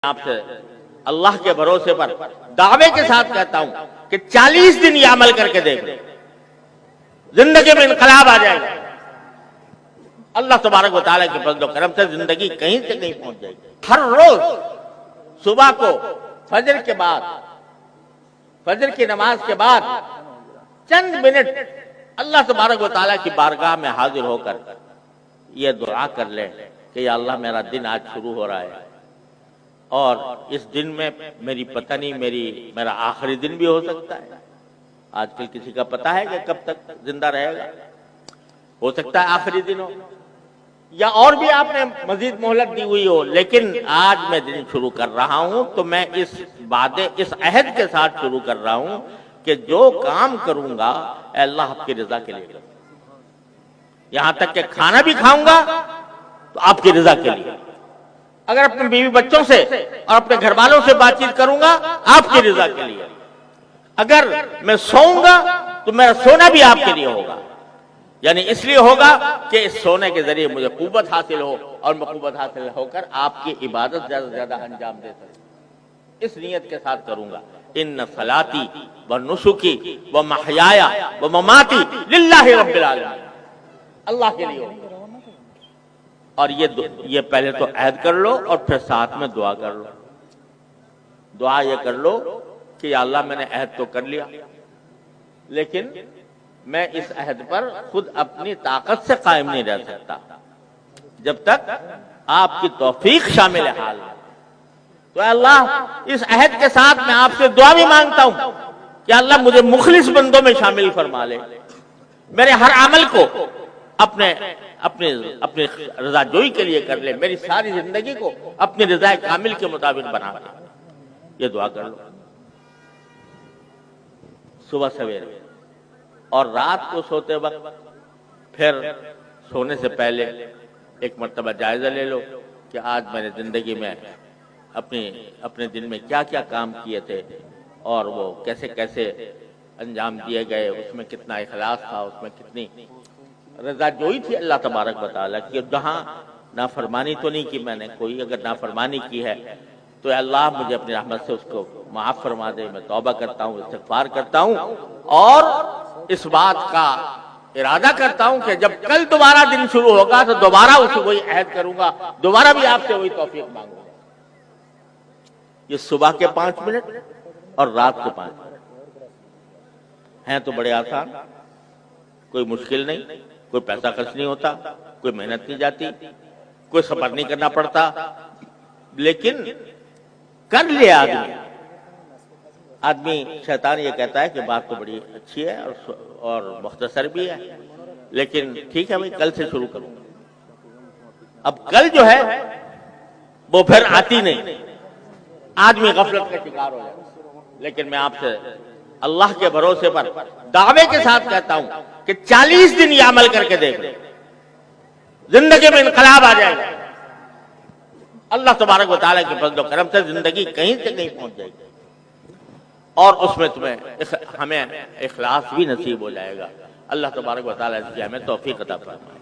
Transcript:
آپ سے اللہ کے بھروسے پر دعوے کے ساتھ کہتا ہوں کہ 40 دن یہ عمل کر کے دیکھ لیں، زندگی میں انقلاب آ جائے گا۔ اللہ تبارک و تعالیٰ کے فضل و کرم سے زندگی کہیں سے کہیں پہنچ جائے گی۔ ہر روز صبح کو فجر کے بعد، فجر کی نماز کے بعد چند منٹ اللہ تبارک و تعالیٰ کی بارگاہ میں حاضر ہو کر یہ دعا کر لیں کہ یا اللہ میرا دن آج شروع ہو رہا ہے، اور اس دن میں میری پتہ نہیں میرا آخری دن بھی ہو سکتا ہے۔ آج کل کسی کا پتہ ہے کہ کب تک زندہ رہے گا، ہو سکتا ہے آخری دن ہو یا اور بھی آپ نے مزید مہلت دی ہوئی ہو، لیکن آج میں دن شروع کر رہا ہوں تو میں اس وعدے، اس عہد کے ساتھ شروع کر رہا ہوں کہ جو کام کروں گا اے اللہ آپ کی رضا کے لیے کروں گا، یہاں تک کہ کھانا بھی کھاؤں گا تو آپ کی رضا کے لیے، اگر اپنے بیوی بچوں سے اور اپنے گھر والوں سے بات چیت کروں گا آپ کی رضا کے لیے، اگر میں سوؤں گا تو میرا سونا بھی آپ کے لیے ہوگا، یعنی اس لیے ہوگا کہ اس سونے کے ذریعے مجھے قوت حاصل ہو اور میں قوت حاصل ہو کر آپ کی عبادت زیادہ سے زیادہ انجام دے سکوں۔ اس نیت کے ساتھ کروں گا، ان صلاتی و نسکی و محیای و مماتی للہ رب العالمین، اللہ کے لیے ہوگا۔ اور یہ پہلے تو عہد کر لو اور پھر ساتھ میں دعا کر لو۔ دعا یہ کر لو کہ یا اللہ میں نے عہد تو کر لیا، لیکن میں اس عہد پر خود اپنی طاقت سے قائم نہیں رہ سکتا جب تک آپ کی توفیق شامل حال ہے۔ تو اے اللہ اس عہد کے ساتھ میں آپ سے دعا بھی مانگتا ہوں کہ اللہ مجھے مخلص بندوں میں شامل فرما لے، میرے ہر عمل کو اپنی رضا جوئی کے لیے کر لے، میری ساری زندگی کو اپنی رضا کامل کے مطابق بنا دے۔ یہ دعا کر لو صبح سویرے، اور رات کو سوتے وقت پھر سونے سے پہلے ایک مرتبہ جائزہ لے لو کہ آج میں نے زندگی میں اپنے دن میں کیا کیا کام کیے تھے اور وہ کیسے کیسے انجام دیے گئے، اس میں کتنا اخلاص تھا، اس میں کتنی رضا جوئی تھی اللہ تبارک و تعالیٰ کی، جہاں نافرمانی تو نہیں کی میں نے کوئی، اگر نافرمانی کی ہے تو اے اللہ مجھے اپنی رحمت سے اس کو معاف فرما دے۔ میں توبہ کرتا ہوں، استغفار کرتا ہوں، اور اس بات کا ارادہ کرتا ہوں کہ جب کل دوبارہ دن شروع ہوگا تو دوبارہ اسے وہی عہد کروں گا، دوبارہ بھی آپ سے وہی توفیق مانگوں گا۔ یہ صبح کے 5 منٹ اور رات کے 5 منٹ ہیں تو بڑے آسان، کوئی مشکل نہیں، کوئی پیسہ خرچ نہیں ہوتا، کوئی محنت نہیں جاتی، کوئی سفر نہیں کرنا پڑتا، لیکن کر لیا آدمی شیطان یہ کہتا ہے کہ بات تو بڑی اچھی ہے اور مختصر بھی ہے، لیکن ٹھیک ہے بھائی کل سے شروع کروں گا۔ اب کل جو ہے وہ پھر آتی نہیں، آدمی غفلت کا شکار ہو جائے۔ لیکن میں آپ سے اللہ کے بھروسے پر دعوے کے ساتھ کہتا ہوں کہ 40 دن یہ عمل کر کے دیکھ لیں، زندگی میں انقلاب آ جائے گا۔ اللہ تبارک و تعالیٰ کے فضل و کرم سے زندگی کہیں سے کہیں پہنچ جائے گی، اور اس میں ہمیں اخلاص بھی نصیب ہو جائے گا۔ اللہ تبارک و تعالیٰ اس کی ہمیں توفیق عطا فرمائے۔